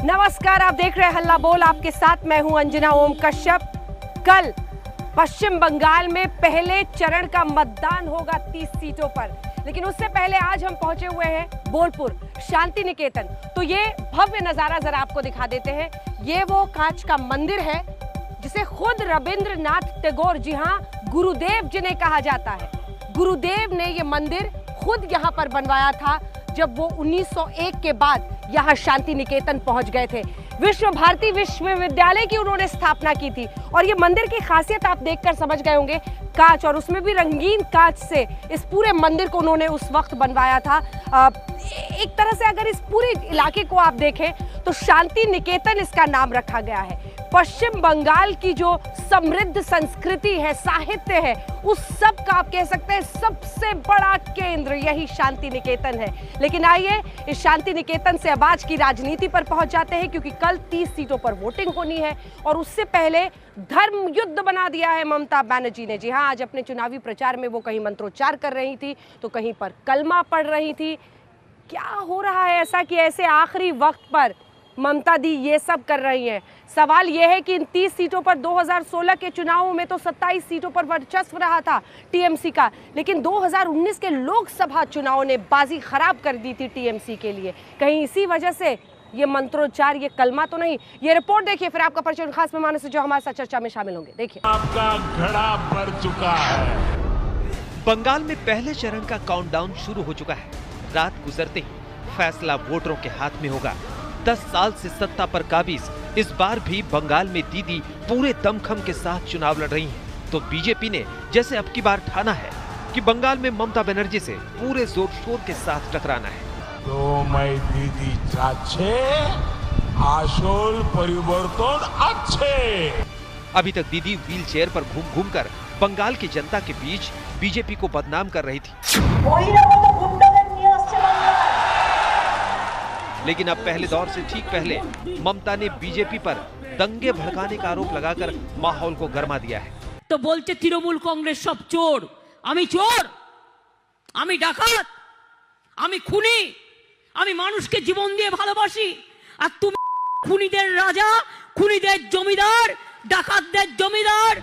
नमस्कार, आप देख रहे हैं हल्ला बोल। आपके साथ मैं हूं अंजना ओम कश्यप। कल पश्चिम बंगाल में पहले चरण का मतदान होगा 30 सीटों पर, लेकिन उससे पहले आज हम पहुंचे हुए हैं बोलपुर शांति निकेतन। तो ये भव्य नजारा जरा आपको दिखा देते हैं। ये वो कांच का मंदिर है जिसे खुद रविंद्रनाथ टैगोर, जी हाँ, गुरुदेव जिन्हें कहा जाता है, गुरुदेव ने ये मंदिर खुद यहाँ पर बनवाया था जब वो 1901 के बाद यहाँ शांति निकेतन पहुंच गए थे। विश्व भारती विश्वविद्यालय की उन्होंने स्थापना की थी। और ये मंदिर की खासियत आप देखकर समझ गए होंगे, कांच, और उसमें भी रंगीन कांच से इस पूरे मंदिर को उन्होंने उस वक्त बनवाया था। एक तरह से अगर इस पूरे इलाके को आप देखें तो शांति निकेतन इसका नाम रखा गया है। पश्चिम बंगाल की जो समृद्ध संस्कृति है, साहित्य है, उस सब का आप कह सकते हैं सबसे बड़ा केंद्र यही शांति निकेतन है। लेकिन आइए इस शांति निकेतन से अब आज की राजनीति पर पहुंच जाते हैं, क्योंकि कल 30 सीटों पर वोटिंग होनी है और उससे पहले धर्म युद्ध बना दिया है ममता बनर्जी ने। जी हाँ, आज अपने चुनावी प्रचार में वो कहीं मंत्रोच्चार कर रही थी तो कहीं पर कलमा पढ़ रही थी। क्या हो रहा है ऐसा कि ऐसे आखिरी वक्त पर ममता दी ये सब कर रही हैं? सवाल यह है कि इन 30 सीटों पर 2016 के चुनावों में तो 27 सीटों पर वर्चस्व रहा था टीएमसी का, लेकिन 2019 के लोकसभा चुनावों ने बाजी खराब कर दी थी टीएमसी के लिए। कहीं इसी वजह से ये मंत्रोच्चार, ये कलमा तो नहीं? ये रिपोर्ट देखिए, फिर आपका परिचय उन खास मेहमानों से जो हमारे साथ चर्चा में शामिल होंगे। देखिए, आपका घड़ा भर चुका है। बंगाल में पहले चरण का काउंटडाउन शुरू हो चुका है। रात गुजरते ही फैसला वोटरों के हाथ में होगा। 10 साल से सत्ता पर काबिज इस बार भी बंगाल में दीदी पूरे दमखम के साथ चुनाव लड़ रही हैं। तो बीजेपी ने जैसे अब की बार ठाना है कि बंगाल में ममता बनर्जी से पूरे जोर शोर के साथ टकराना है। तो मैं दीदी चाचे आशोल परिवर्तन अच्छे। अभी तक दीदी व्हील चेयर पर घूम घूम कर बंगाल की जनता के बीच बीजेपी को बदनाम कर रही थी। लेकिन अब पहले दौर से ठीक पहले ममता ने बीजेपी पर दंगे भड़काने का आरोप लगाकर माहौल को गर्मा दिया है। तो बोलते तृणमूल कांग्रेस सब चोर, आमी चोर, आमी डाकात, आमी खुनी, आमी মানুষকে জীবন দিয়ে ভালোবাসি, আর তুমি খুনিদের রাজা, খুনিদের জমিদার, ডাকাতদের জমিদার।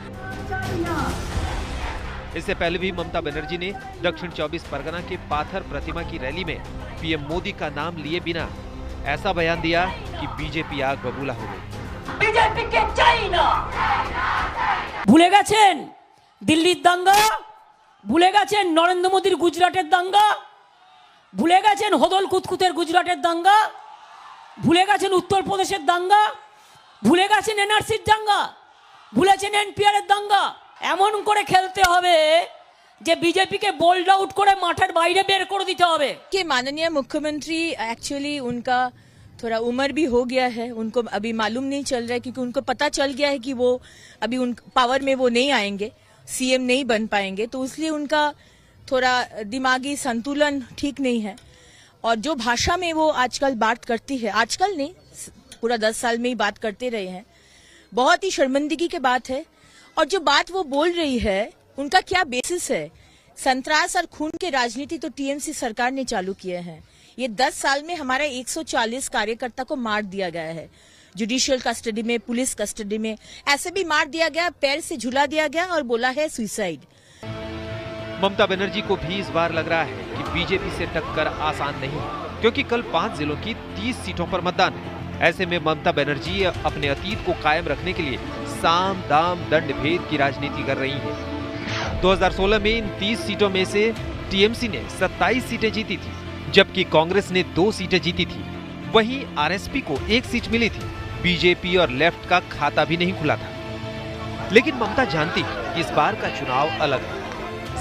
इससे पहले भी ममता बनर्जी ने दक्षिण 24 परगना के पाथर प्रतिमा की रैली में पीएम मोदी का नाम लिए बिना ऐसा बयान दिया कि बीजेपी आग बबूला हो गई। बीजेपी के चाइना भूले গেছেন দিল্লির দাঙ্গা, ভুলে গেছেন নরেন্দ্র মোদীর গুজরাটের দাঙ্গা, ভুলে গেছেন হদল কুতকুতের গুজরাটের দাঙ্গা, ভুলে গেছেন উত্তরপ্রদেশের দাঙ্গা, ভুলে গেছেন এনআরসির দাঙ্গা, ভুলেছেন এনপিআর এর দাঙ্গা। এমন করে খেলতে হবে যে বিজেপিকে বোল্ড আউট করে মাঠের বাইরে বের করে দিতে হবে। कि माननीय मुख्यमंत्री एक्चुअली उनका थोड़ा उम्र भी हो गया है, उनको अभी मालूम नहीं चल रहा है, क्योंकि उनको पता चल गया है कि वो अभी उन पावर में वो नहीं आएंगे, सीएम नहीं बन पाएंगे, तो इसलिए उनका थोड़ा दिमागी संतुलन ठीक नहीं है। और जो भाषा में वो आजकल बात करती है, आजकल नहीं, पूरा 10 साल में ही बात करते रहे हैं, बहुत ही शर्मिंदगी की बात है। और जो बात वो बोल रही है उनका क्या बेसिस है? संतरास और खून के राजनीति तो टीएमसी सरकार ने चालू किए हैं। ये 10 साल में हमारा 140 कार्यकर्ता को मार दिया गया है, जुडिशियल कस्टडी में, पुलिस कस्टडी में, ऐसे भी मार दिया गया, पैर से झुला दिया गया और बोला है सुसाइड। ममता बनर्जी को भी इस बार लग रहा है कि बीजेपी से टक्कर आसान नहीं, क्योंकि कल 5 जिलों की 30 सीटों पर मतदान है। ऐसे में ममता बनर्जी अपने अतीत को कायम रखने के लिए साम दाम दंड भेद की राजनीति कर रही है। 2016 में इन 30 सीटों में से टीएमसी ने 27 सीटें जीती थी, जबकि कांग्रेस ने 2 सीटें जीती थी। वहीं आरएसपी को 1 सीट मिली थी। बीजेपी और लेफ्ट का खाता भी नहीं खुला था। लेकिन ममता जानती है कि इस बार का चुनाव अलग है,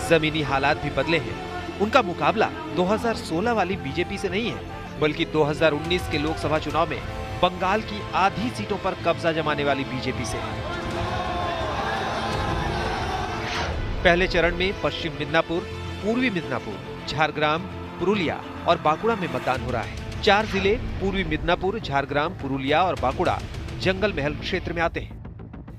जमीनी हालात भी बदले हैं। उनका मुकाबला 2016 वाली बीजेपी से नहीं है, बल्कि 2019 के लोकसभा चुनाव में बंगाल की आधी सीटों पर कब्जा जमाने वाली बीजेपी से। पहले चरण में पश्चिम मिदनापुर, पूर्वी मिदनापुर, झारग्राम, पुरुलिया और बांकुड़ा में मतदान हो रहा है। 4 जिले पूर्वी मिदनापुर, झारग्राम, पुरुलिया और बांकुड़ा जंगल महल क्षेत्र में आते हैं।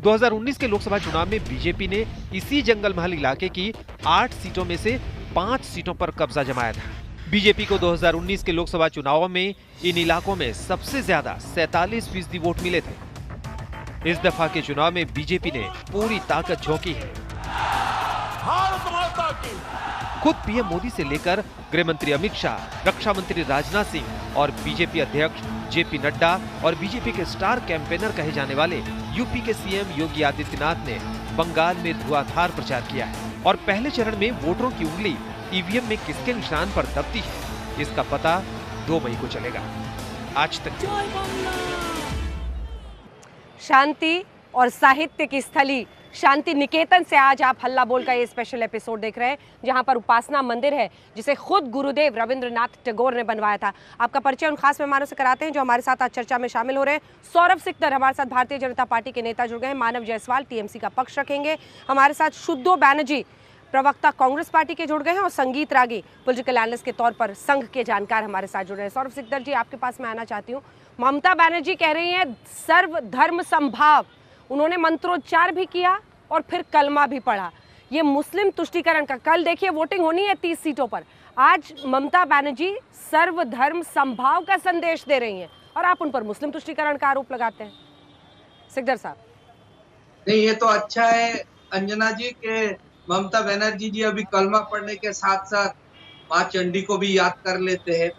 2019 के लोकसभा चुनाव में बीजेपी ने इसी जंगल महल इलाके की 8 सीटों में से 5 सीटों पर कब्जा जमाया था। बीजेपी को 2019 के लोकसभा चुनावों में इन इलाकों में सबसे ज्यादा 47% वोट मिले थे। इस दफा के चुनाव में बीजेपी ने पूरी ताकत झोंकी है। भारत माता की। खुद पीएम मोदी से लेकर गृह मंत्री अमित शाह, रक्षा मंत्री राजनाथ सिंह और बीजेपी अध्यक्ष जेपी नड्डा और बीजेपी के स्टार कैंपेनर कहे जाने वाले यूपी के सीएम योगी आदित्यनाथ ने बंगाल में धुआंधार प्रचार किया है और पहले चरण में वोटरों की उंगली ईवीएम में किसके निशान पर दबती है, इसका पता 2 मई को चलेगा। आज तक शांति और साहित्य की स्थली शांति निकेतन से आज आप हल्ला बोल का ये स्पेशल एपिसोड देख रहे हैं, जहां पर उपासना मंदिर है जिसे खुद गुरुदेव रविंद्रनाथ टैगोर ने बनवाया था। आपका परिचय उन खास मेहमानों से कराते हैं जो हमारे साथ आज चर्चा में शामिल हो रहे हैं। सौरभ सिकदर हमारे साथ भारतीय जनता पार्टी के नेता जुड़ गए हैं, मानव जायसवाल टीएमसी का पक्ष रखेंगे हमारे साथ, शुद्धो बैनर्जी प्रवक्ता कांग्रेस पार्टी के जुड़ गए हैं और संगीत रागी पॉलिटिकल एनालिस्ट के तौर पर संघ के जानकार हमारे साथ जुड़ रहे हैं। सौरभ सिकदर जी, आपके पास मैं आना चाहती हूँ। ममता बनर्जी कह रही हैं सर्व धर्म संभाव, उन्होंने मंत्रोच्चार भी किया और फिर कलमा भी पढ़ा। ये मुस्लिम तुष्टीकरण का, कल देखिए वोटिंग होनी है 30 सीटों पर, आज ममता बनर्जी सर्वधर्म संभाव का संदेश दे रही हैं और आप उन पर मुस्लिम तुष्टीकरण का आरोप लगाते हैं। सिकदर साहब, नहीं, ये तो अच्छा है अंजना जी के ममता बनर्जी जी अभी कलमा पढ़ने के साथ साथ माँ चंडी को भी याद कर लेते हैं,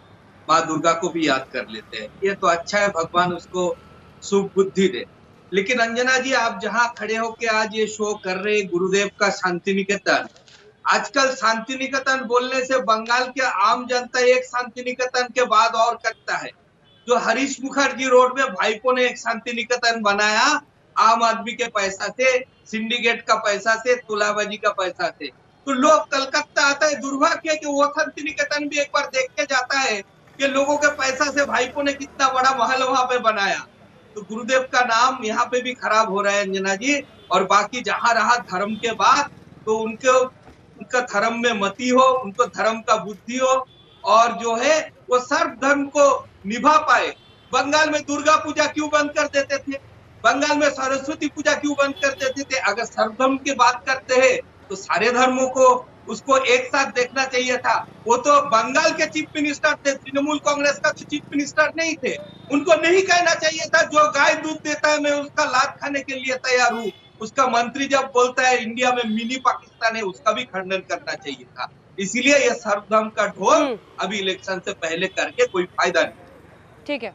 माँ दुर्गा को भी याद कर लेते हैं। ये तो अच्छा है, भगवान उसको शुभ बुद्धि दे। लेकिन अंजना जी, आप जहाँ खड़े होके आज ये शो कर रहे हैं गुरुदेव का शांति निकेतन, आजकल शांति निकेतन बोलने से बंगाल के आम जनता एक शांति निकेतन के बाद और करता है। जो हरीश मुखर्जी रोड में भाईपो ने एक शांति निकेतन बनाया आम आदमी के पैसा से, सिंडिकेट का पैसा से, तुलाबाजी का पैसा से, तो लोग कलकत्ता आता है। दुर्भाग्य है कि वो शांति निकेतन भी एक बार देख के जाता है कि लोगों के पैसा से भाईपो ने कितना बड़ा महल वहां पे बनाया। तो गुरुदेव का नाम यहाँ पे भी खराब हो रहा है अंजना जी। और बाकी जहाँ रहा धर्म के बाद, तो उनका धर्म में मति हो, उनको धर्म का बुद्धि हो और जो है वो सर्व धर्म को निभा पाए। बंगाल में दुर्गा पूजा क्यों बंद कर देते थे? बंगाल में सरस्वती पूजा क्यों बंद कर देते थे? अगर सर्व धर्म की बात करते हैं तो सारे धर्मों को उसको एक साथ देखना चाहिए था। वो तो बंगाल के चीफ मिनिस्टर थे, तृणमूल कांग्रेस का चीफ मिनिस्टर नहीं थे। उनको नहीं कहना चाहिए था जो गाय दूध देता है मैं उसका लात खाने के लिए तैयार हूँ। उसका मंत्री जब बोलता है इंडिया में मिनी पाकिस्तान है, उसका भी खंडन करना चाहिए था। इसीलिए ये सर्वधर्म का ढोल अभी इलेक्शन से पहले करके कोई फायदा नहीं। ठीक है,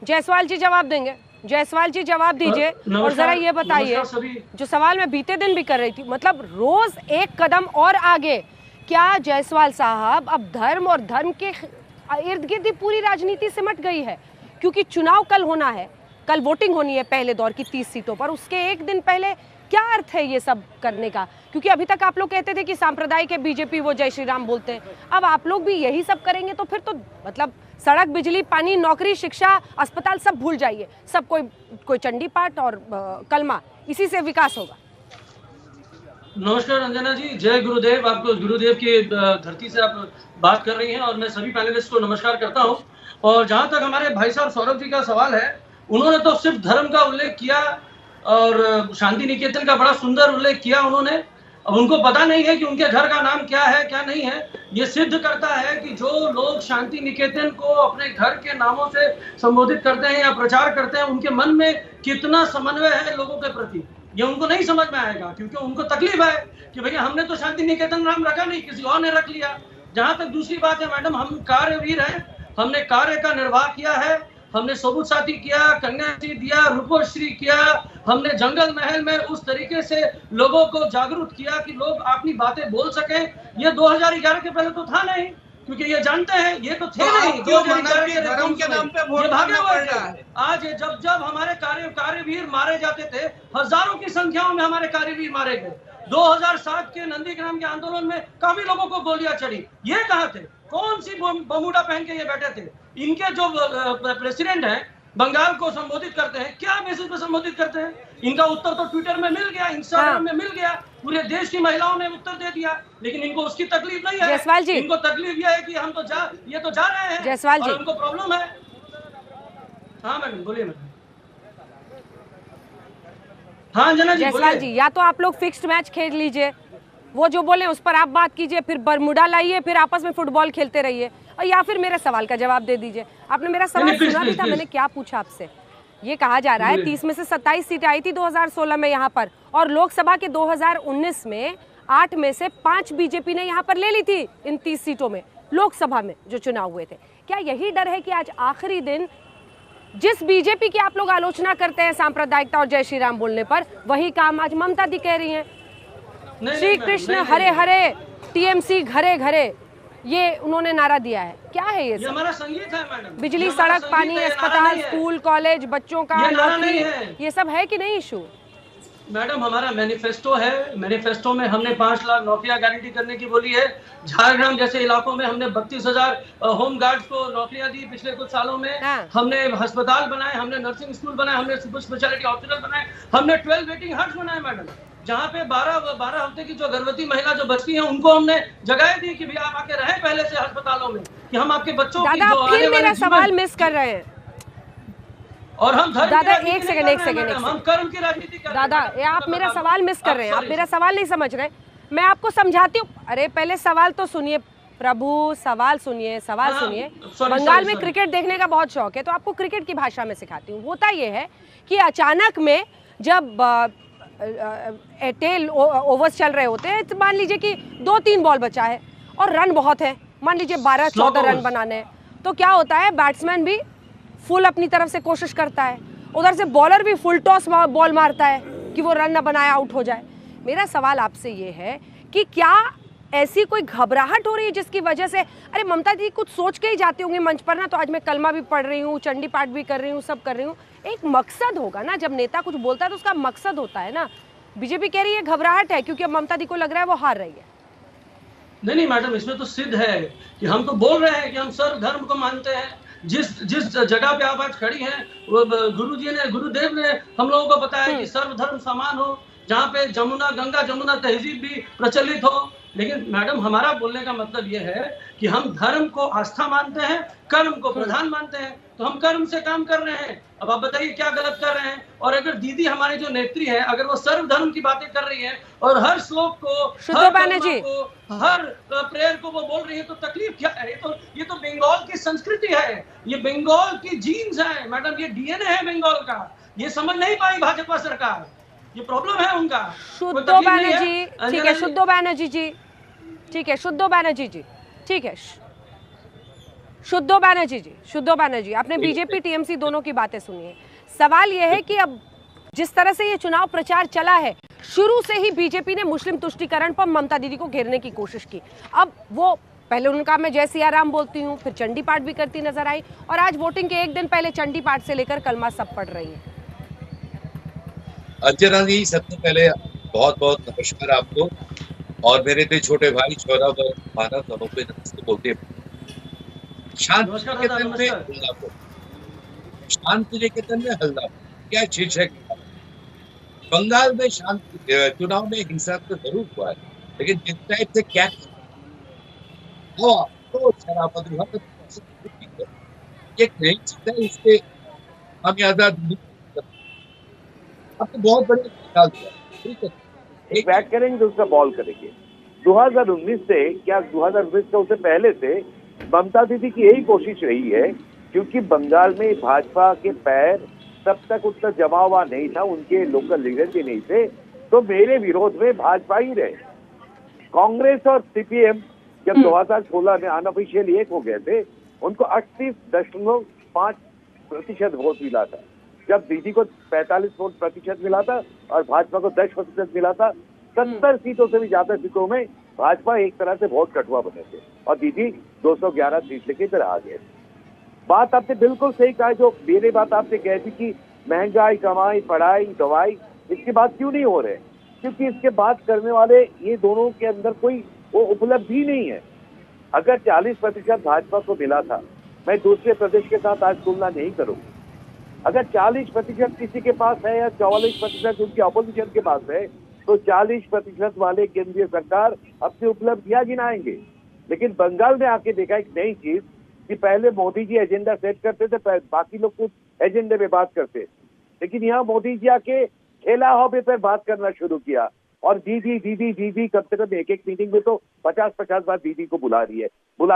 जायसवाल जी जवाब देंगे। जायसवाल जी जवाब दीजिए और जरा ये बताइए, जो सवाल मैं बीते दिन भी कर रही थी, मतलब रोज एक कदम और आगे, क्या जायसवाल साहब अब धर्म और धर्म के इर्द गिर्द ही पूरी राजनीति सिमट गई है? क्योंकि चुनाव कल होना है, कल वोटिंग होनी है पहले दौर की 30 सीटों पर, उसके एक दिन पहले क्या अर्थ है ये सब करने का? क्योंकि अभी तक आप लोग कहते थे कि सांप्रदायिक है बीजेपी, वो जय श्री राम बोलते हैं, अब आप लोग भी यही सब करेंगे तो फिर तो मतलब सड़क, बिजली, पानी, नौकरी, शिक्षा, अस्पताल सब भूल जाइए, सब कोई चंडी पाठ और कलमा, इसी से विकास होगा। नमस्कार अंजना जी, जय गुरुदेव। आपको गुरुदेव की धरती से आप बात कर रही हैं और मैं सभी पैनलिस्ट को नमस्कार करता हूं। और जहां तक हमारे भाई साहब सौरभ जी का सवाल है, उन्होंने तो सिर्फ धर्म का उल्लेख किया और शांति निकेतन का बड़ा सुंदर उल्लेख किया उन्होंने। अब उनको पता नहीं है कि उनके घर का नाम क्या है क्या नहीं है। ये सिद्ध करता है कि जो लोग शांति निकेतन को अपने घर के नामों से संबोधित करते हैं या प्रचार करते हैं, उनके मन में कितना समन्वय है लोगों के प्रति, ये उनको नहीं समझ में आएगा। क्योंकि उनको तकलीफ है कि भैया हमने तो शांति निकेतन नाम रखा नहीं, किसी और ने रख लिया। जहां तक दूसरी बात है मैडम, हम कार्यवीर हैं, हमने कार्य का निर्वाह किया है, हमने सबूत साथी किया, कन्याश्री दिया, रूपश्री किया, हमने जंगल महल में उस तरीके से लोगों को जागरूक किया कि लोग अपनी बातें बोल सकें। ये 2011 के पहले तो था नहीं, क्योंकि ये जानते हैं ये तो थे नहीं। 2011 के धर्म के नाम पे वोट भागे पड़ हुए रहा है। आज जब हमारे कार्यवीर मारे जाते थे, हजारों की संख्याओं में हमारे कार्यवीर मारे गए। 2007 के नंदीग्राम के आंदोलन में काफी लोगों को गोलियां चढ़ी। ये कहाँ थे? कौन सी बमूडा पहन के ये बैठे थे? इनके जो प्रेसिडेंट हैं बंगाल को संबोधित करते हैं, क्या बेसिस पे संबोधित करते हैं? इनका उत्तर तो ट्विटर में मिल गया, इंस्टाग्राम में मिल गया, पूरे देश की महिलाओं ने उत्तर दे दिया, लेकिन इनको उसकी तकलीफ नहीं है। जायसवाल जी, इनको तकलीफ यह है कि हम तो जा रहे हैं, जायसवाल जी, और उनको प्रॉब्लम है। हाँ मैडम बोलिए मैडम। हाँ अंजना जी, जायसवाल जी, या तो आप लोग फिक्स्ड मैच खेल लीजिए वो जो बोले उस पर आप बात कीजिए, फिर बरमुडा लाइए, फिर आपस में फुटबॉल खेलते रहिए, और या फिर मेरे सवाल का जवाब दे दीजिए। आपने मेरा सवाल सुना भी था, मैंने क्या पूछा आपसे? ये कहा जा रहा है 30 में से 27 सीटें आई थी 2016 में यहाँ पर, और लोकसभा के 2019 में 8 में से 5 बीजेपी ने यहाँ पर ले ली थी इन 30 सीटों में, लोकसभा में जो चुनाव हुए थे। क्या यही डर है कि आज आखिरी दिन जिस बीजेपी की आप लोग आलोचना करते हैं सांप्रदायिकता और जय श्री राम बोलने पर, वही काम आज ममता दी कह रही हैं? श्री कृष्ण हरे हरे, टीएमसी घरे घरे, ये उन्होंने नारा दिया है। क्या है ये सब? हमारा संगीत है मैडम। बिजली, सड़क, पानी, अस्पताल, स्कूल, कॉलेज, बच्चों का नौकरी, ये सब है कि नहीं इशू? मैडम हमारा मैनिफेस्टो है, मैनिफेस्टो में हमने 5 लाख नौकरियां गारंटी करने की बोली है। झारग्राम जैसे इलाकों में हमने 32,000 होम गार्ड्स को नौकरियां दी पिछले कुछ सालों में। हमने अस्पताल बनाए, हमने नर्सिंग स्कूल बनाए, हमने सुपर स्पेशलिटी हॉस्पिटल बनाए, हमने 12 वेटिंग हट्स बनाए मैडम, जहाँ पे 12 हफ्ते की जो गर्भवती महिला जो बचती है उनको हमने जगह दी कि भैया आप आके रहें पहले से अस्पतालों में, कि हम आपके बच्चों की जो फिर मेरा सवाल मिस कर रहे हैं। और हम दादा एक सेकंड हम कर्म की राजनीति कर रहे हैं। दादा ये आप मेरा सवाल मिस कर रहे हैं, आप मेरा सवाल नहीं समझ रहे। मैं आपको समझाती हूँ। अरे पहले सवाल तो सुनिए प्रभु, सवाल सुनिए, सवाल सुनिए। बंगाल में क्रिकेट देखने का बहुत शौक है, तो आपको क्रिकेट की भाषा में सिखाती हूँ। होता ये है कि अचानक में जब टेल ओवर्स चल रहे होते हैं, तो मान लीजिए कि 2-3 बॉल बचा है और रन बहुत है, मान लीजिए 12-14 रन बनाने हैं, तो क्या होता है बैट्समैन भी फुल अपनी तरफ से कोशिश करता है, उधर से बॉलर भी फुल टॉस बॉल मारता है कि वो रन न बनाए, आउट हो जाए। मेरा सवाल आपसे ये है कि क्या ऐसी कोई घबराहट हो रही है जिसकी वजह से, अरे ममता जी कुछ सोच के ही जाती होंगी मंच पर ना, तो आज मैं कलमा भी पढ़ रही हूँ, चंडी पाठ भी कर रही हूँ, सब कर रही हूँ, एक मकसद होगा ना, जब नेता कुछ बोलता है तो उसका मकसद होता है ना। बीजेपी कह रही है घबराहट है क्योंकि अब ममता जी को लग रहा है वो हार रही है। नहीं मैडम, इसमें तो सिद्ध है कि हम तो बोल रहे हैं कि हम सर्व धर्म को मानते हैं। जिस जगह पे आप आज खड़ी हैं, वो गुरुदेव ने हम लोगों को बताया कि सर्व धर्म समान हो, जहाँ पे गंगा जमुना तहजीब भी प्रचलित हो। लेकिन मैडम हमारा बोलने का मतलब ये है कि हम धर्म को आस्था मानते हैं, कर्म को प्रधान मानते हैं, तो हम कर्म से काम कर रहे हैं। अब आप बताइए क्या गलत कर रहे हैं? और अगर दीदी हमारी जो नेत्री है, अगर वो सर्व धर्म की बातें कर रही है और हर श्लोक को, हर प्रेयर को वो बोल रही है, तो तकलीफ क्या है? ये तो बंगाल की संस्कृति है, ये बंगाल की जीन्स है मैडम, ये डीएनए है बंगाल का। ये समझ नहीं पाई भाजपा सरकार, ये प्रॉब्लम है उनका। शुद्धो बैनर्जी, ठीक है, शुद्धो बैनर्जी जी, ठीक है, शुद्धो बैनर्जी जी, ठीक है, शुद्धो बैनर्जी जी, शुद्धो बैनर्जी, आपने बीजेपी टीएमसी दोनों की बातें सुनी है। सवाल यह है कि अब जिस तरह से ये चुनाव प्रचार चला है, शुरू से ही बीजेपी ने मुस्लिम तुष्टीकरण पर ममता दीदी को घेरने की कोशिश की। अब वो पहले उनका मैं जय सिया राम बोलती हूँ, फिर चंडी पाठ भी करती नजर आई, और आज वोटिंग के एक दिन पहले चंडी पाठ से लेकर कलमा सब पढ़ रही है। अंजना जी, सबसे पहले बहुत बहुत नमस्कार आपको, और मेरे तो छोटे भाई 14 वर्ष मानव दोनों पे नमस्ते बोलते हैं। शांति निकेतन में हल्ला, शांति निकेतन में हल्ला, क्या शीर्षक? बंगाल में शांति, चुनाव में हिंसा तो जरूर हुआ है, लेकिन जिस टाइप से क्या तो शराबत हुआ, एक नई चीज है, इसके हम आजाद बहुत बड़े ख्याल दिया। एक बैट करेंगे तो उसका बॉल करेंगे। 2019 से क्या 2019 से उससे पहले से ममता दीदी की यही कोशिश रही है, क्योंकि बंगाल में भाजपा के पैर तब तक उतना जमा हुआ नहीं था, उनके लोकल लीडर भी नहीं थे, तो मेरे विरोध में भाजपा ही रहे। कांग्रेस और सीपीएम जब 2016 में अनऑफिशियली एक हो गए थे, उनको 38.5% वोट मिला था, जब दीदी को 45% मिला था और भाजपा को 10% मिला था। 70 सीटों से भी ज्यादा सीटों में भाजपा एक तरह से बहुत कटुआ बने थे और दीदी 211 सीट लेके इधर आ गए। बात आपने बिल्कुल सही कहा, जो मेरी बात आपने कह दी कि महंगाई, कमाई, पढ़ाई, दवाई, इसकी बात क्यों नहीं हो रहे? क्योंकि इसके बात करने वाले ये दोनों के अंदर कोई वो उपलब्धि नहीं है। अगर 40% भाजपा को मिला था, मैं दूसरे प्रदेश के साथ आज तुलना नहीं करूंगा, अगर 40% किसी के पास है या 44% उनकी ऑपोजिशन के पास है, तो 40% वाले केंद्रीय सरकार अपनी उपलब्धियां गिनाएंगे। लेकिन बंगाल में आके देखा एक नई चीज कि पहले मोदी जी एजेंडा सेट करते थे, बाकी लोग कुछ एजेंडे में बात करते, लेकिन यहाँ मोदी जी आके ठेला हॉबे पर बात करना शुरू किया। और दीदी दीदी दीदी कम से कम एक एक मीटिंग में तो 50-50 बार दीदी को बुला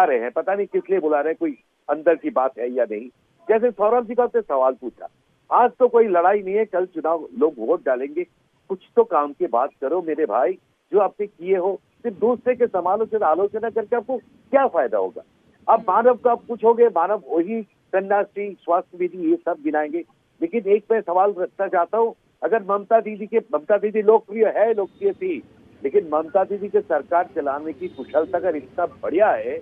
रहे हैं, पता नहीं किस लिए बुला रहे हैं, कोई अंदर की बात है या नहीं। जैसे सौरभ जी का आपने सवाल पूछा, आज तो कोई लड़ाई नहीं है, कल चुनाव लोग वोट डालेंगे, कुछ तो काम की बात करो मेरे भाई, जो आपने किए हो। सिर्फ दूसरे के समालोचना आलोचना करके आपको क्या फायदा होगा? अब मानव का आप पूछोगे, मानव वही कन्याश्री, स्वास्थ्य विधि, ये सब गिनाएंगे। लेकिन एक मैं सवाल रखना चाहता हूँ, अगर ममता दीदी लोकप्रिय थी, लेकिन ममता दीदी के सरकार चलाने की कुशलता अगर इतना बढ़िया है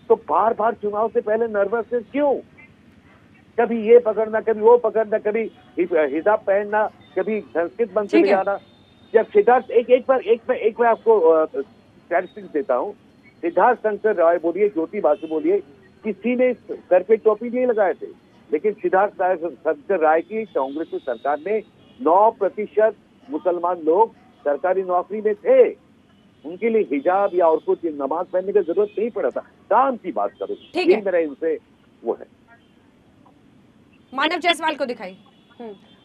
तो बार बार चुनाव से पहले नर्वसनेस क्यों? कभी ये पकड़ना, कभी वो पकड़ना, कभी हिजाब पहनना, कभी संस्कृत मंच में जाना। जब सिद्धार्थ एक बार आपको स्टैटिस्टिक्स देता हूँ, सिद्धार्थ शंकर राय बोलिए, ज्योति बासु बोलिए, किसी ने सर पे टोपी नहीं लगाए थे, लेकिन सिद्धार्थ शंकर राय की कांग्रेस की सरकार में 9% मुसलमान लोग सरकारी नौकरी में थे, उनके लिए हिजाब या और कुछ नमाज पढ़ने की जरूरत नहीं पड़ा था। काम की बात करो, ये मेरा इनसे वो है। मानव जायसवाल को दिखाई।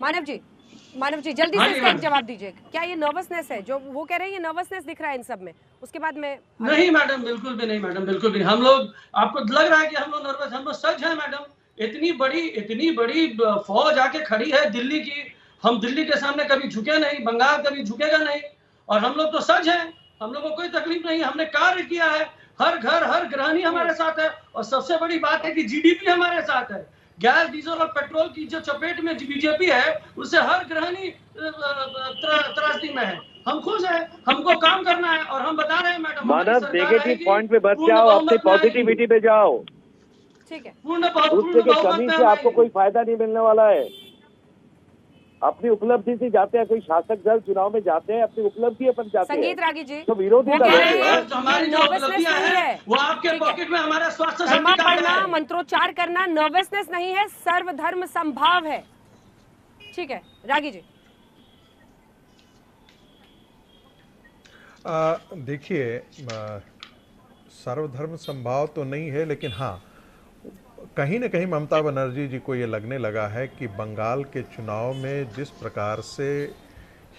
मानव जी जल्दी से इसका एक जवाब दीजिए। क्या ये नर्वसनेस है जो वो कह रहे हैं, ये नर्वसनेस दिख रहा है इन सब में? उसके बाद में नहीं मैडम, बिल्कुल भी नहीं मैडम, बिल्कुल भी। हम लोग, आपको लग रहा है कि हम लोग नर्वस, हम लोग सच है मैडम। इतनी बड़ी फौज आके खड़ी है दिल्ली की, हम दिल्ली के सामने कभी झुके नहीं, बंगाल कभी झुकेगा नहीं, और हम लोग तो सच है, हम लोग को कोई तकलीफ नहीं। हमने कार्य किया है, हर घर हर गृहिणी हमारे साथ है, और सबसे बड़ी बात है कि जीडीपी हमारे साथ है। गैस, डीजल और पेट्रोल की जो चपेट में बीजेपी है, उससे हर गृहिणी त्रासदी में है। हम खुश हैं, हमको काम करना है, और हम बता रहे हैं मैडम, मानव नेगेटिव पॉइंट पे बच जाओ, अपनी पॉजिटिविटी पे जाओ। ठीक है, दूसरे की कमी से आपको कोई फायदा नहीं मिलने वाला है। अपनी उपलब्धि से जाते हैं, कोई शासक दल चुनाव में जाते हैं, अपनी उपलब्धि अपन जाते हैं। संगीत रागी जी, तो विरोधी दल हमारी जो उपलब्धियां हैं वो आपके पॉकेट में, हमारा स्वास्थ्य कलमा पढ़ना, मंत्रोच्चार करना नर्वसनेस नहीं है, सर्वधर्म संभाव है। ठीक है रागी जी। देखिए, सर्वधर्म संभाव तो नहीं है, लेकिन हाँ, कहीं न कहीं ममता बनर्जी जी को ये लगने लगा है कि बंगाल के चुनाव में जिस प्रकार से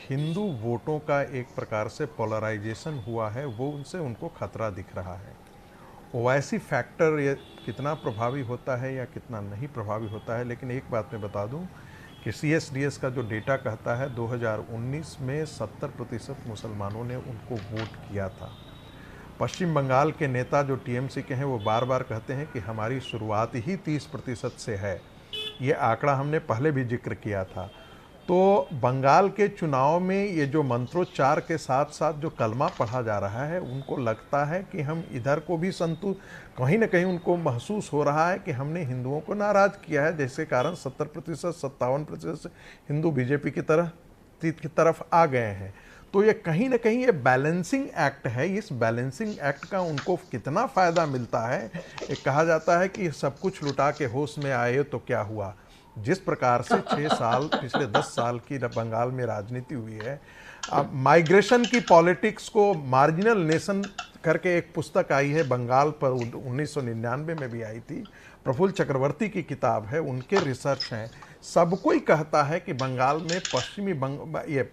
हिंदू वोटों का एक प्रकार से पोलराइजेशन हुआ है, वो उनसे उनको खतरा दिख रहा है। ओवैसी फैक्टर ये कितना प्रभावी होता है या कितना नहीं प्रभावी होता है, लेकिन एक बात मैं बता दूं कि CSDS का जो डेटा कहता है 2019 में 70% मुसलमानों ने उनको वोट किया था। पश्चिम बंगाल के नेता जो TMC के हैं, वो बार बार कहते हैं कि हमारी शुरुआत ही 30% से है। ये आंकड़ा हमने पहले भी जिक्र किया था। तो बंगाल के चुनाव में ये जो मंत्रोच्चार के साथ साथ जो कलमा पढ़ा जा रहा है, उनको लगता है कि हम इधर को भी कहीं ना कहीं उनको महसूस हो रहा है कि हमने हिंदुओं को नाराज़ किया है, जिसके कारण 70%, 57% हिंदू बीजेपी की तरफ आ गए हैं। तो ये कहीं ना कहीं ये बैलेंसिंग एक्ट है। इस बैलेंसिंग एक्ट का उनको कितना फ़ायदा मिलता है? एक कहा जाता है कि सब कुछ लुटा के होश में आए तो क्या हुआ। जिस प्रकार से 6 साल, पिछले 10 साल की बंगाल में राजनीति हुई है, माइग्रेशन की पॉलिटिक्स को मार्जिनल नेशन करके एक पुस्तक आई है बंगाल पर, 1999 में भी आई थी, प्रफुल्ल चक्रवर्ती की किताब है, उनके रिसर्च हैं। सब कोई कहता है कि बंगाल में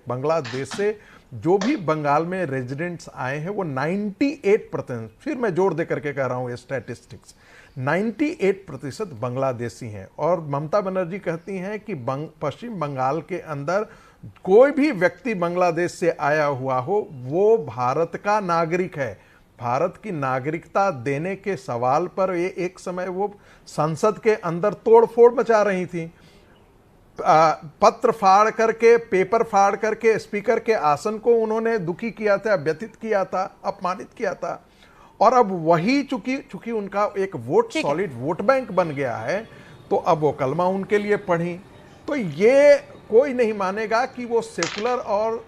बांग्लादेश से जो भी बंगाल में रेजिडेंट्स आए हैं वो 98%, फिर मैं जोर दे करके कह रहा हूँ ये स्टैटिस्टिक्स, 98% बांग्लादेशी हैं। और ममता बनर्जी कहती हैं कि पश्चिम बंगाल के अंदर कोई भी व्यक्ति बांग्लादेश से आया हुआ हो वो भारत का नागरिक है। भारत की नागरिकता देने के सवाल पर ये एक समय वो संसद के अंदर तोड़फोड़ मचा रही थी। पत्र फाड़ करके, पेपर फाड़ करके स्पीकर के आसन को उन्होंने दुखी किया था, व्यथित किया था, अपमानित किया था। और अब वही चूंकि उनका एक वोट सॉलिड वोट बैंक बन गया है, तो अब वो कलमा उनके लिए पढ़ी। तो ये कोई नहीं मानेगा कि वो सेकुलर और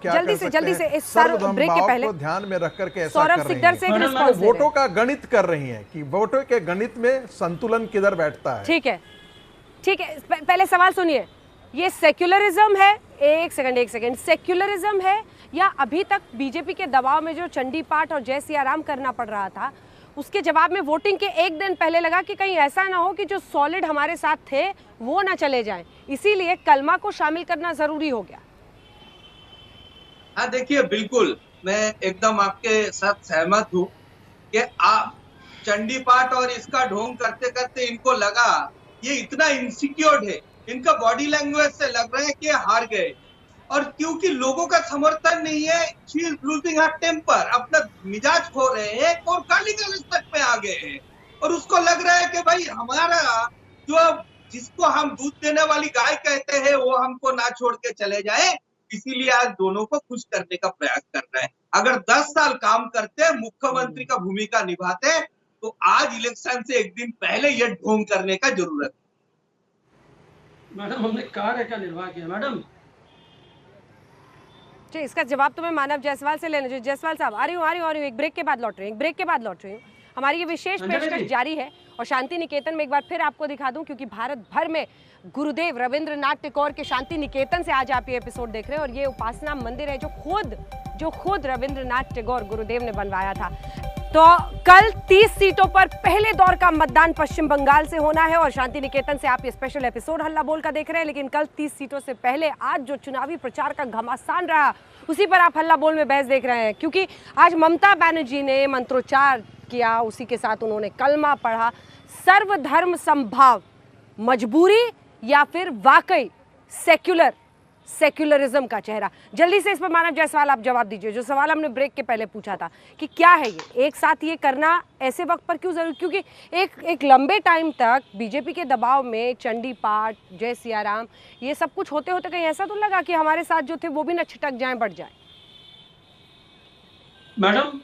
क्या जल्दी से इस ब्रेक के पहले ध्यान में रख करके ऐसा कर रही हैं, वोटों का गणित कर रही हैं कि वोटों के गणित में संतुलन किधर बैठता है। ठीक है, पहले सवाल सुनिए। ये सेक्युलरिज्म है, एक सेकंड, सेक्युलरिज्म है या अभी तक बीजेपी के दबाव में जो चंडी पाठ और जय सिया राम करना पड़ रहा था, उसके जवाब में वोटिंग के एक दिन पहले लगा कि कहीं ऐसा ना हो कि जो सॉलिड हमारे साथ थे वो ना चले जाएं, इसीलिए कलमा को शामिल करना जरूरी हो गया? हाँ देखिए, बिल्कुल मैं एकदम आपके साथ सहमत हूँ कि आप चंडी पाठ और इसका ढोंग करते करते इनको लगा ये इतना इनसिक्योर्ड है, इनका बॉडी लैंग्वेज से लग रहा है कि हार गए, और क्योंकि लोगों का समर्थन नहीं है, she is losing her temper, अपना मिजाज खो रहे हैं और काली गलत तक में आ गए हैं, और उसको लग रहा है कि भाई हमारा जो जिसको हम दूध देने वाली गाय कहते हैं वो हमको ना छोड़ के चले जाए, इसीलिए आज दोनों को खुश करने का प्रयास कर रहे हैं। अगर 10 साल काम करते, मुख्यमंत्री का भूमिका निभाते, तो आज इलेक्शन से एक दिन पहले ये ढोंग करने का जरूरत है। मैडम हमने कार्य का निर्वाह किया मैडम। जी, इसका जवाब तो मैं मानव जायसवाल से लेना चाहिए। जायसवाल साहब, आ रही हूँ, एक ब्रेक के बाद लौट रही हूँ। हमारी ये विशेष पेशकश जारी है और शांति निकेतन में एक बार फिर आपको दिखा दूं, क्योंकि भारत भर में गुरुदेव रविंद्रनाथ टैगोर के शांति निकेतन से आज आप ये एपिसोड देख रहे हैं, और ये उपासना मंदिर है जो खुद रविंद्रनाथ टैगोर गुरुदेव ने बनवाया था। तो कल 30 सीटों पर पहले दौर का मतदान पश्चिम बंगाल से होना है, और शांति निकेतन से आप ये स्पेशल एपिसोड हल्ला बोल का देख रहे हैं। लेकिन कल 30 सीटों से पहले आज जो चुनावी प्रचार का घमासान रहा, उसी पर आप हल्ला बोल में बहस देख रहे हैं, क्योंकि आज ममता बनर्जी ने मंत्रोच्चार किया, उसी के साथ उन्होंने कलमा पढ़ा। सर्वधर्म संभाव, मजबूरी या फिर वाकई सेक्युलरिज्म का चेहरा? जल्दी से इस पर मानव जायसवाल आप जवाब दीजिए, जो सवाल हमने ब्रेक के पहले पूछा था कि क्या है ये एक साथ ये करना ऐसे वक्त पर क्यों जरूरी, क्योंकि एक लंबे टाइम तक बीजेपी के दबाव में चंडी पाठ, जय सिया राम, ये सब कुछ होते होते कहीं ऐसा तो लगा कि हमारे साथ जो थे वो भी न छिटक जाएं, बढ़ जाए? मैडम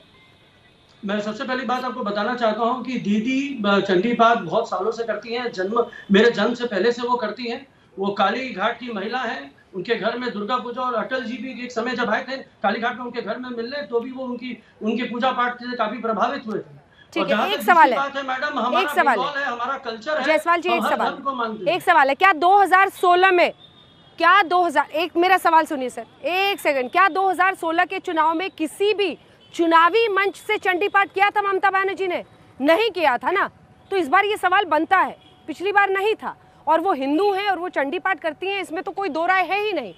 मैं सबसे पहली बात आपको बताना चाहता हूं कि दीदी चंडी पाठ बहुत सालों से करती हैं, मेरे जन्म से पहले से वो करती हैं। वो काली घाट की महिला है, उनके घर में दुर्गा पूजा, और अटल जी भी एक समय जब आए थे काली घाट में उनके घर में मिलने, तो भी वो उनकी पूजा पाठ से काफी प्रभावित हुए थे। ठीक है, एक सवाल है मैडम, हमारा बंगाल है, हमारा कल्चर है। जायसवाल जी, एक सवाल है, क्या 2016 में एक मेरा सवाल सुनिए सर, एक सेकंड, क्या 2016 के चुनाव में किसी भी चुनावी मंच से चंडी पाठ किया था ममता बनर्जी ने? नहीं किया था ना, तो इस बार ये सवाल बनता है, पिछली बार नहीं था, और वो हिंदू हैं और वो चंडी पाठ करती हैं, इसमें तो कोई दो राय है ही नहीं।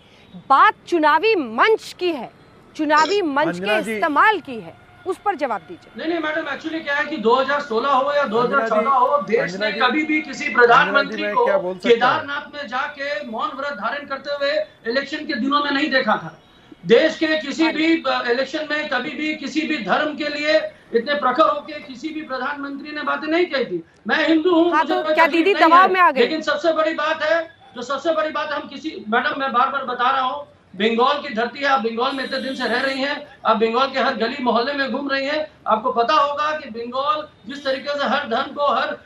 बात चुनावी मंच की है, चुनावी मंच के इस्तेमाल की है, उस पर जवाब दीजिए। नहीं मैडम, एक्चुअली क्या है कि 2016 हो या 2014 हो, देश ने कभी भी किसी प्रधानमंत्री को केदारनाथ में जाके मौन व्रत धारण करते हुए इलेक्शन के दिनों में नहीं देखा था। देश के किसी भी इलेक्शन में कभी भी किसी भी धर्म के लिए इतने प्रखर होकर किसी भी प्रधानमंत्री ने बातें नहीं कही थी। मैं हिंदू हूँ, हाँ, तो क्या दीदी दबाव में आ गई? लेकिन सबसे बड़ी बात है, हम मैडम मैं बार बार बता रहा हूँ, बंगाल की धरती है, आप बंगाल में इतने दिन से रह रही हैं, आप बंगाल के हर गली मोहल्ले में घूम रही हैं, आपको पता होगा कि बंगाल जिस तरीके से हर धर्म को, हर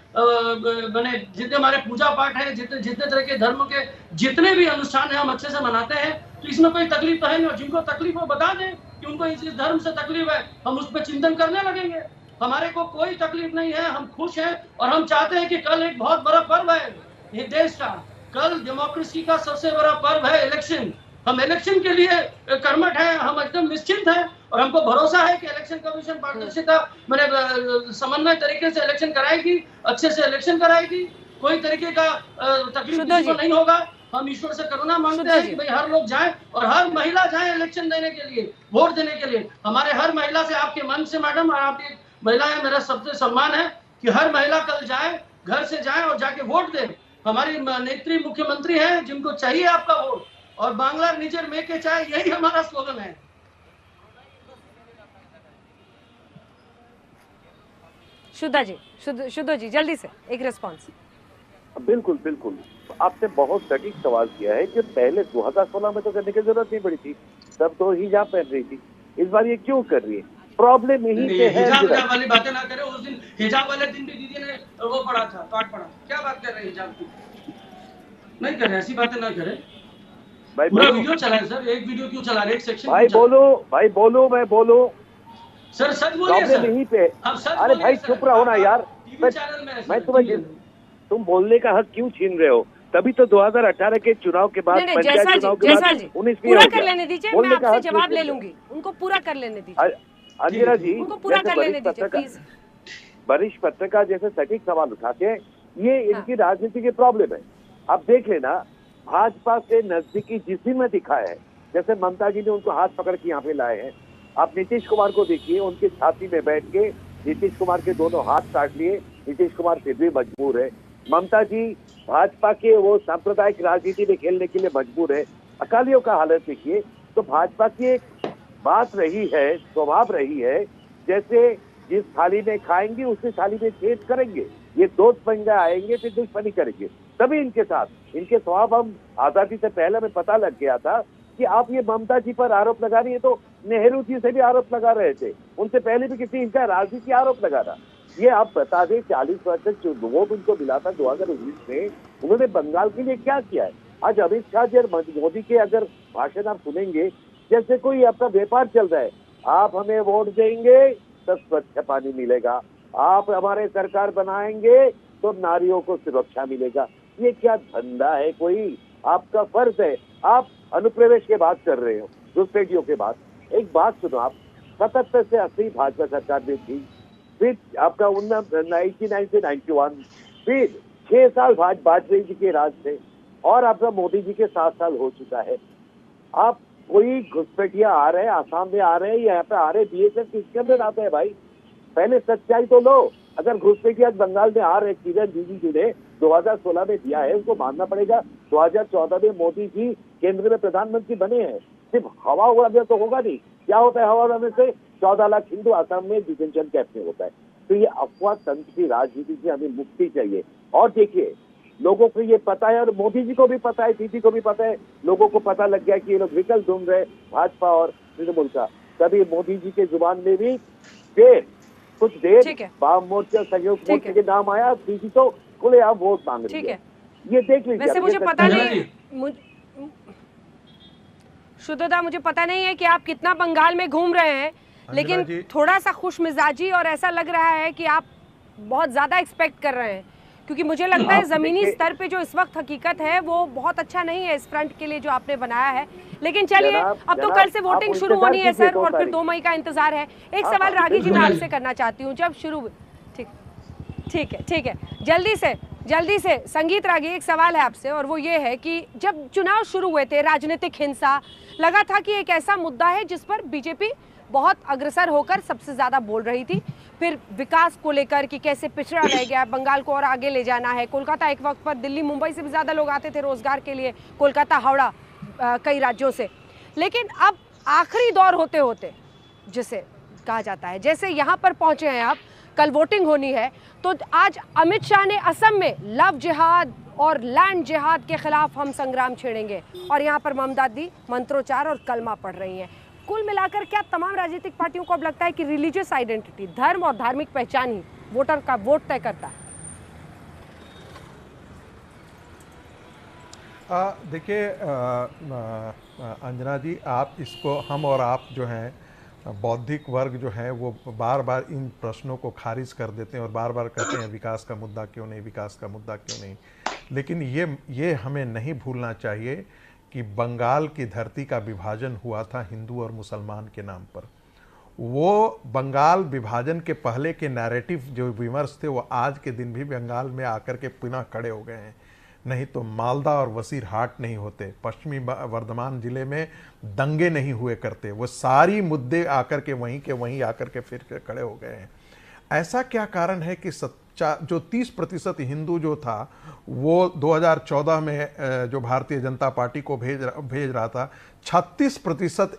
मैंने जितने हमारे पूजा पाठ है, जितने तरह के धर्म के जितने भी अनुष्ठान है हम अच्छे से मनाते हैं, तो इसमें कोई तकलीफ तो है नहीं। और जिनको तकलीफ हो बता दें कि उनको इस धर्म से तकलीफ है, हम उस पर चिंतन करने लगेंगे। हमारे को कोई तकलीफ नहीं है, हम खुश हैं, और हम चाहते हैं कि कल एक बहुत बड़ा पर्व है ये देश का, कल डेमोक्रेसी का सबसे बड़ा पर्व है इलेक्शन। हम इलेक्शन के लिए कर्मठ हैं, हम एकदम निश्चिंत हैं, और हमको भरोसा है कि इलेक्शन कमीशन पारदर्शिता मैंने समन्वय तरीके से इलेक्शन कराएगी, अच्छे से इलेक्शन कराएगी, कोई तरीके का तकलीफ किसी को नहीं होगा। हम ईश्वर से करुणा मांगते हैं कि भाई हर लोग जाएं और हर महिला जाए इलेक्शन देने के लिए, वोट देने के लिए। हमारे हर महिला से आपके मन से मैडम, और आप एक महिला है, मेरा सबसे सम्मान है कि हर महिला कल जाए, घर से जाए और जाके वोट दे। हमारी नेत्री मुख्यमंत्री है जिनको चाहिए आपका वोट, और बांग्ला निजर में के चाहे, यही हमारा स्लोगन है। शुद्ध जी जल्दी से एक रिस्पॉन्स। बिल्कुल आपने बहुत सटीक सवाल किया है कि पहले 2016 में तो करने की जरूरत नहीं पड़ी थी, तब तो हिजाब पहन रही थी, इस बार ये क्यों कर रही है? प्रॉब्लम यही पे है। हिजाब वाली बातें ना करें, उस दिन हिजाब वाले दिन भी दीदी ने वो पढ़ा था, पाठ पढ़ा, क्या बात कर रहे हैं? हिजाब की नहीं करें, ऐसी बातें ना करें भाई। पूरा वीडियो चला है सर, एक वीडियो क्यों चला रहे, एक सेक्शन भाई बोलो मैं बोलो सर, सच बोलिए सर। यहीं पे अरे भाई चुप रहो ना यार, मैं तुम्हें तुम बोलने का हक क्यों छीन रहे हो? तभी तो 2018 के चुनाव के बाद, पंचायत चुनाव के बाद 19 पूरा कर लेने दीजिए, मैं आपसे जवाब ले लूंगी, उनको पूरा कर लेने दीजिए। अंजना जी, उनको पूरा कर लेने दीजिए प्लीज। वरिष्ठ पत्रकार जैसे सटीक सवाल उठाते हैं, ये इनकी राजनीति की प्रॉब्लम है। आप देख लेना, भाजपा से नजदीकी जिस दिन में दिखा है जैसे ममता जी ने उनको हाथ पकड़ के यहाँ पे लाए हैं। आप नीतीश कुमार को देखिए, उनकी छाती में बैठ के नीतीश कुमार के दोनों हाथ काट लिए, नीतीश कुमार फिर भी मजबूर है। ममता जी भाजपा के वो सांप्रदायिक राजनीति में खेलने के लिए मजबूर है। अकालियों का हालत देखिए, तो भाजपा की एक बात रही है, स्वभाव रही है, जैसे जिस थाली में खाएंगे उसी थाली में छेद करेंगे। ये दोस्त बन गए, आएंगे फिर दुश्मनी करेंगे। तभी इनके साथ इनके स्वभाव हम आजादी से पहले हमें पता लग गया था कि आप ये ममता जी पर आरोप लगा रही है, तो नेहरू जी से भी आरोप लगा रहे थे, उनसे पहले भी किसी इनका राजनीति आरोप लगा रहा। ये आप बता दें, 40% जो वोट उनको मिला था 2019 में, उन्होंने बंगाल के लिए क्या किया है? आज अमित शाह जी और मोदी के अगर भाषण आप सुनेंगे, जैसे कोई आपका व्यापार चल रहा है, आप हमें वोट देंगे तो स्वच्छ पानी मिलेगा, आप हमारे सरकार बनाएंगे तो नारियों को सुरक्षा मिलेगा। ये क्या धंधा है? कोई आपका फर्ज है, आप अनुप्रवेश के बात कर रहे हो, घुसपैठियों के बाद। एक बात सुनो, आप 77 से 80 भाजपा सरकार में थी, फिर आपका 1999 से 91, फिर 6 साल वाजपेयी जी के राज थे, और आपका मोदी जी के 7 साल हो चुका है। आप कोई घुसपैठिया आ रहे हैं, आसाम में आ रहे हैं, यहाँ पे आ रहे हैं, बीएसएफ किसके अंदर आता है भाई? पहले सच्चाई तो लो। अगर घुसपैठिया बंगाल में आ रहे, किरण रिजिजू ने 2016 में दिया है, उनको मानना पड़ेगा। 2014 में मोदी जी केंद्र में प्रधानमंत्री बने हैं। सिर्फ हवा उड़ाने तो होगा नहीं। क्या होता है हवा उड़ाने से? 14 लाख हिंदू आसाम में डिटेंशन कैंप में होता है। तो ये अफवाह तंत्र की राजनीति से हमें मुक्ति चाहिए। और देखिए, लोगों को ये पता है, और मोदी जी को भी पता है, दीदी को भी पता है, लोगों को पता लग गया कि ये लोग विकल्प ढूंढ रहे भाजपा और तृणमूल का। तभी मोदी जी के जुबान में भी कुछ देर वाम मोर्चा, सहयोग मोर्चा के नाम आया, दीदी तो खुले आप वोट मांग रही है। ये देख लीजिए। वैसे मुझे पता नहीं, शुद्धता मुझे पता नहीं है कि आप कितना बंगाल में घूम रहे हैं, लेकिन थोड़ा सा खुश मिजाजी और ऐसा लग रहा है कि आप बहुत ज्यादा एक्सपेक्ट कर रहे हैं, क्योंकि मुझे लगता है जमीनी स्तर पे जो इस वक्त हकीकत है वो बहुत अच्छा नहीं है इस फ्रंट के लिए जो आपने बनाया है। लेकिन चलिए, अब तो कल से वोटिंग शुरू होनी है सर, और फिर 2 मई का इंतजार है। एक सवाल रागी जी मैं आपसे करना चाहती हूँ, जब शुरू ठीक है जल्दी से संगीत रागी, एक सवाल है आपसे, और वो ये है कि जब चुनाव शुरू हुए थे, राजनीतिक हिंसा लगा था कि एक ऐसा मुद्दा है जिस पर बीजेपी बहुत अग्रसर होकर सबसे ज्यादा बोल रही थी। फिर विकास को लेकर कि कैसे पिछड़ा रह गया, बंगाल को और आगे ले जाना है। कोलकाता एक वक्त पर दिल्ली मुंबई से भी ज्यादा लोग आते थे रोजगार के लिए, कोलकाता हावड़ा कई राज्यों से। लेकिन अब आखिरी दौर होते होते जिसे कहा जाता है, जैसे यहाँ पर पहुंचे हैं आप, कल वोटिंग होनी है, तो आज अमित शाह ने असम में लव जिहाद और लैंड जिहाद के खिलाफ हम संग्राम छेड़ेंगे, और यहाँ पर ममता दी मंत्रोच्चार और कलमा पढ़ रही हैं। कुल मिलाकर क्या तमाम राजनीतिक पार्टियों को अब लगता है कि रिलीजियस आइडेंटिटी, धर्म और धार्मिक पहचान ही वोटर का वोट तय करता है? देखिए अंजना जी, आप इसको, हम और आप जो हैं बौद्धिक वर्ग जो है वो बार बार इन प्रश्नों को खारिज कर देते हैं और बार बार कहते हैं विकास का मुद्दा क्यों नहीं, विकास का मुद्दा क्यों नहीं। लेकिन ये हमें नहीं भूलना चाहिए कि बंगाल की धरती का विभाजन हुआ था हिंदू और मुसलमान के नाम पर। वो बंगाल विभाजन के पहले के नैरेटिव जो विमर्श थे वो आज के दिन भी बंगाल में आकर के पुनः खड़े हो गए हैं। नहीं तो मालदा और वसीरहाट नहीं होते, पश्चिमी वर्धमान जिले में दंगे नहीं हुए करते, वो सारी मुद्दे आकर के वहीं आकर के फिर खड़े हो गए हैं। ऐसा क्या कारण है कि जो 30% हिंदू जो था वो 2014 में जो भारतीय जनता पार्टी को भेज रहा था, 36%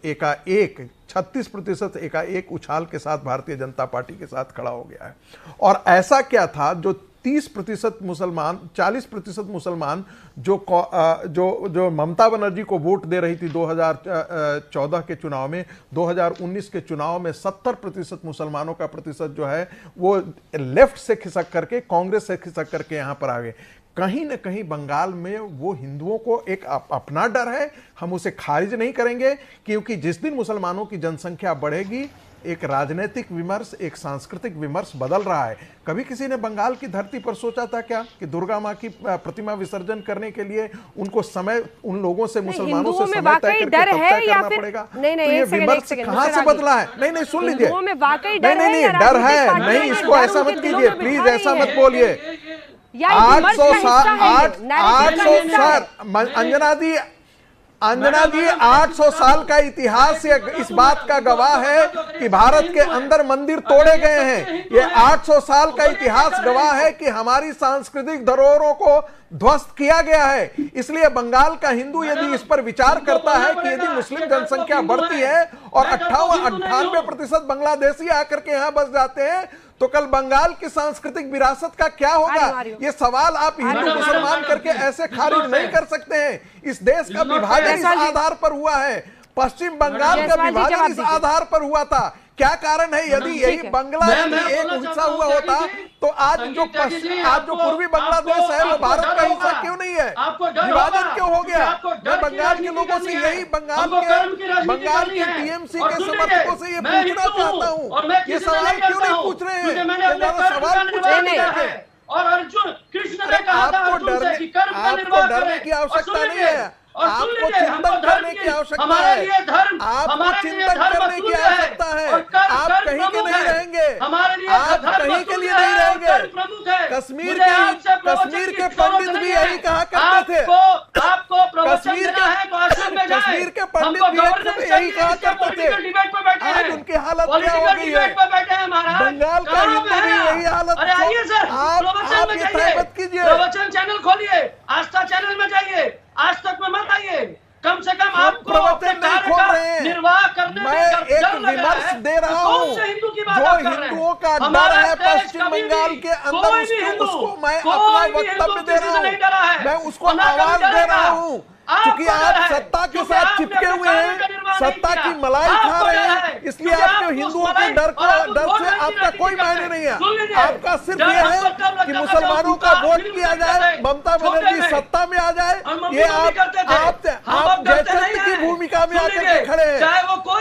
एकाएक उछाल के साथ भारतीय जनता पार्टी के साथ खड़ा हो गया है। और ऐसा क्या था जो 30% मुसलमान, 40% मुसलमान जो ममता बनर्जी को वोट दे रही थी 2014 के चुनाव में, 2019 के चुनाव में 70% मुसलमानों का प्रतिशत जो है वो लेफ्ट से खिसक करके, कांग्रेस से खिसक करके यहां पर आ गए। कहीं न कहीं बंगाल में वो हिंदुओं को एक अपना डर है, हम उसे खारिज नहीं करेंगे, क्योंकि जिस दिन मुसलमानों की जनसंख्या बढ़ेगी एक राजनीतिक विमर्श, एक सांस्कृतिक विमर्श बदल रहा है। कभी किसी ने बंगाल की धरती पर सोचा था क्या कि दुर्गा माँ की प्रतिमा विसर्जन करने के लिए उनको समय, उन लोगों से, मुसलमानों से समय तय करके तय करना पड़ेगा? तो ये विमर्श कहाँ से बदला है? नहीं सुन लीजिए, नहीं डर है नहीं, इसको ऐसा मत कीजिए प्लीज, ऐसा मत बोलिए। 800 साल अंजना दी, अंजना जी, 800 साल का इतिहास इस बात का गवाह है कि भारत के अंदर मंदिर तोड़े गए हैं। ये 800 साल का इतिहास गवाह है कि हमारी सांस्कृतिक धरोहरों को ध्वस्त किया गया है। इसलिए बंगाल का हिंदू यदि इस पर विचार करता है कि यदि मुस्लिम जनसंख्या बढ़ती है और 98% बांग्लादेशी आकर के यहाँ बस जाते हैं तो कल बंगाल की सांस्कृतिक विरासत का क्या होगा? ये सवाल आप हिंदू मुसलमान करके ऐसे खारिज नहीं कर सकते हैं। इस देश का विभाजन इस आधार पर हुआ है, पश्चिम बंगाल का विभाजन इस आधार पर हुआ था। क्या कारण है? यदि यही बांग्ला एक हिस्सा हुआ होता तो आज जो पूर्वी बांग्लादेश है वो भारत का हिस्सा क्यों नहीं है? विभाजन क्यों हो गया? मैं बंगाल के लोगों से यही बंगाल के टीएमसी के समर्थकों से ये पूछना चाहता हूँ, ये सवाल क्यों नहीं पूछ रहे हैं? सवाल पूछने और अर्जुन कृष्ण ने कहा था अर्जुन से कि कर्म का निर्वाह डरने की आवश्यकता नहीं है, आपको चिंतन करने की आवश्यकता है, आपको चिंतन करने की आवश्यकता है। आप कहीं के नहीं रहेंगे, आप कहीं के लिए नहीं रहेंगे। कश्मीर के पंडित भी यही कहा करते थे, कश्मीर के पंडित भी यही कहा करते थे। आज उनकी हालत क्या हो गई है? बंगाल का हिंदू भी यही हालत। आप ये तय मत कीजिए। प्रवचन चैनल खोलिए, आस्था चैनल में जाइए, आज तक में मत आइए। कम से कम आपको निर्वाह करने में एक विमर्श दे रहा हूँ। जो हिंदुओं का डर है पश्चिम बंगाल के अंदर, उसको मैं अपना वक्तव्य दे रहा हूँ, मैं उसको आवाज दे रहा हूँ। क्योंकि आप सत्ता के साथ चिपके हुए हैं, सत्ता की मलाई खा रहे हैं, इसलिए आपके हिंदुओं के डर से आपका कोई मायने नहीं है। आपका सिर्फ ये है कि मुसलमानों का वोट किया जाए, ममता बनर्जी सत्ता में आ जाए। ये आप जयचंद की भूमिका में आकर के खड़े हैं,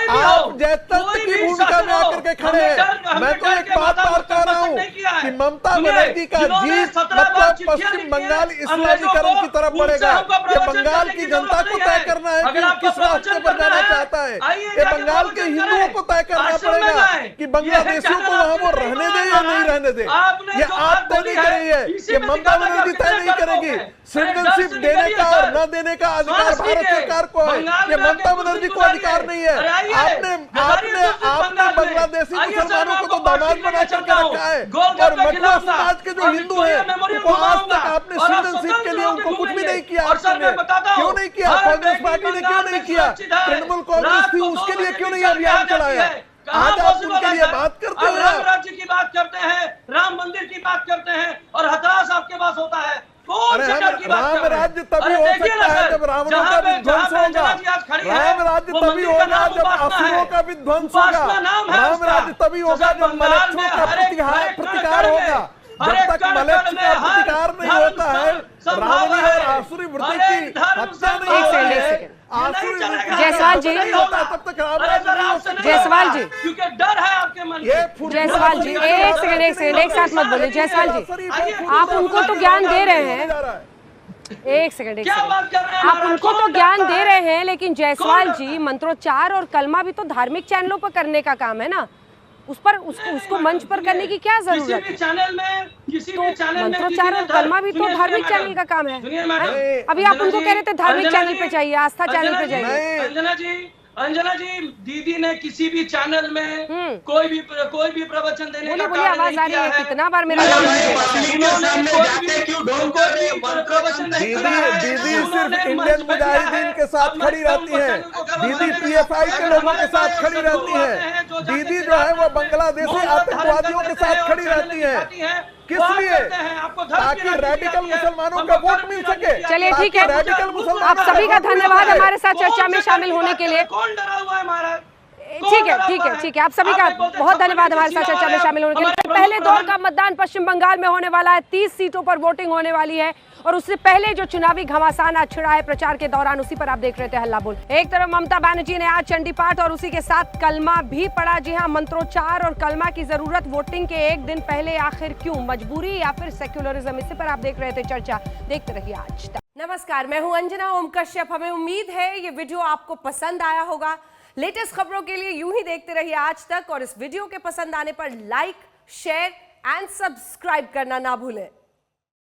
आप जयचंद की भूमिका में आकर के खड़े हैं। मैं तो एक बात कह रहा हूँ कि ममता बनर्जी का जीत मतलब पश्चिम बंगाल इस्लामीकरण की तरफ बढ़ेगा। ये बंगाल की जनता को तय करना है कि किस रास्ते पर जाना चाहता है। ये बंगाल के हिंदुओं को तय करना पड़ेगा कि बांग्लादेशियों को वहां वो रहने दे या नहीं रहने दे। ये आप तय नहीं करेंगे, ये ममता बनर्जी तय नहीं करेगी। सिटीजनशिप देने का और न देने का अधिकार भारत सरकार को है, ये ममता बनर्जी को अधिकार नहीं है। आपने बांग्लादेशी मुसलमानों को तो दामाद बना करके रखा है, और मटुआ समाज के जो हिंदू हैं उनको आज तक आपने सिटीजनशिप के लिए उनको कुछ भी नहीं किया। क्यों नहीं किया? कांग्रेस पार्टी ने क्यों नहीं किया? तृणमूल कांग्रेस थी, उसके लिए क्यों नहीं अभियान चलाया? आज आप उनके लिए बात करते हैं, राम राज्य की बात करते हैं, राम मंदिर की बात करते हैं, और हथरास आपके पास होता है। राम राज्य तभी हो सकता है जब रावणों का विध्वंस होगा। राम राज्य तभी होगा जब असुरों का विध्वंस होगा। राम राज्य तभी होगा जब मलेच्छों का प्रतिकार होगा। जब तक मलेच्छ का प्रतिकार नहीं होता है, रावणी और आसुरी वृत्ति की हत्या नहीं होती है, जायसवाल जी, तब तक राम राज्य नहीं हो सकता। जायसवाल जी, क्योंकि डर है आपके मन में। जायसवाल जी, एक सेकंड, एक साथ मत बोलिए। जायसवाल जी, आप उनको तो ज्ञान दे रहे हैं, एक सेकंड, आप उनको तो ज्ञान दे रहे हैं, लेकिन जायसवाल जी मंत्रोच्चार और कलमा भी तो धार्मिक चैनलों पर करने का काम है ना, उस पर उसको मंच पर करने की क्या जरूरत है? मंत्रोच्चार और कलमा भी तो धार्मिक चैनल का काम है। अभी आप उनको कह रहे थे धार्मिक चैनल पे चाहिए, आस्था चैनल पे चाहिए। अंजना जी, दीदी ने किसी भी चैनल में कोई भी प्रवचन देने का बोलिए, आवाज आ रही है। कितना बार मेरा नाम दीदी सिर्फ इंडियन मुजाहिदीन के साथ खड़ी रहती है, दीदी पीएफआई के लोगों के साथ खड़ी रहती है, दीदी जो है वो बांग्लादेशी आतंकवादियों के साथ खड़ी रहती है। किस लिए? ताकि रेडिकल मुसलमानों का वोट मिल सके। चलिए ठीक है, रेडिकल मुसलमान। आप सभी का धन्यवाद हमारे साथ चर्चा में शामिल होने के लिए। कौन डरा हुआ है महाराज? ठीक है, आप सभी का बहुत धन्यवाद हमारे साथ चर्चा में शामिल होने के लिए। पहले दौर का मतदान पश्चिम बंगाल में होने वाला है, 30 सीटों पर वोटिंग होने वाली है, और उससे पहले जो चुनावी घमासान आज छिड़ा है प्रचार के दौरान, उसी पर आप देख रहे थे हल्ला बोल। एक तरफ ममता बनर्जी ने आज चंडी पाठ और उसी के साथ कलमा भी पढ़ा। जी हाँ, मंत्रोच्चार और कलमा की जरूरत वोटिंग के एक दिन पहले आखिर क्यों? मजबूरी या फिर सेक्युलरिज्म? इसी पर आप देख रहे थे चर्चा। देखते रहिए आज तक। नमस्कार, मैं हूं अंजना ओम कश्यप। हमें उम्मीद है ये वीडियो आपको पसंद आया होगा। लेटेस्ट खबरों के लिए यूं ही देखते रहिए आज तक, और इस वीडियो के पसंद आने पर लाइक, शेयर एंड सब्सक्राइब करना ना भूलें।